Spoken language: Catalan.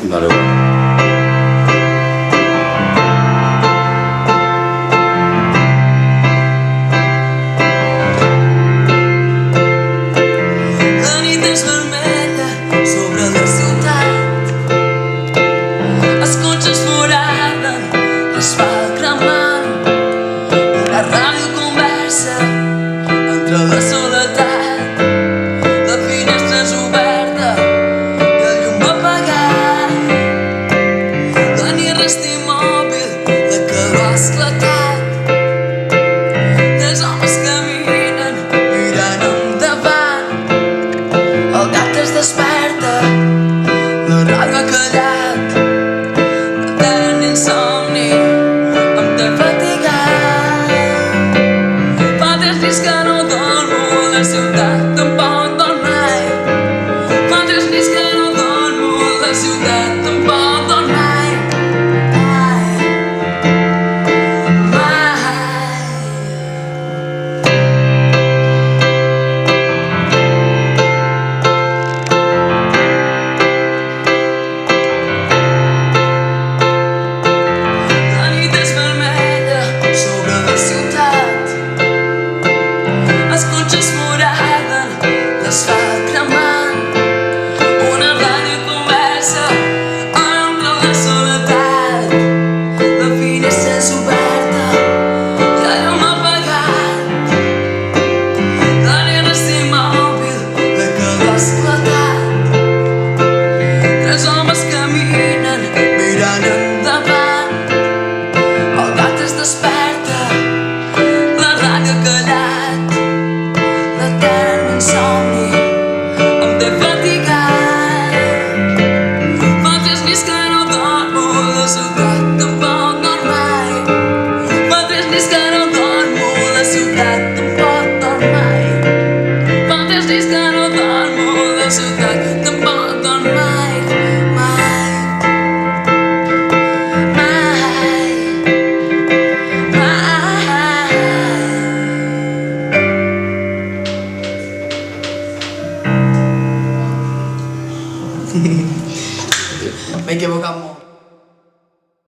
Vale, bueno. La soledat, la finestra és oberta i el llum apagat. La nit resta immòbil, la calor ha esclatat. Tres homes caminen mirant endavant. El gat es desperta, la ràdio ha callat. L'etern insomni em té fatigat. Fa 3 dies que no la ciutat tampoc dorm mai. Fa 3 nits que no dormo, la ciutat tampoc dorm mai. Mai, mai. La nit és vermella sobre la ciutat. Els cotxes moraden, l'asfalt cremant. Una ràdio conversa entre la soledat. La finestra és oberta i el llum apagat. La nit resta immòbil, la calor ha esclatat. Tres homes caminen mirant endavant. El gat es desperta, la ràdio ha callat. L'etern insomni em té fatigat. Fa 3 nits que no dormo, la ciutat tampoc dorm mai. Fa 3 nits que no dormo, la ciutat tampoc dorm mai. Fa 3 nits que no dormo, la ciutat tampoc dorm mai. Mai, mai, mai. M'he equivocat molt.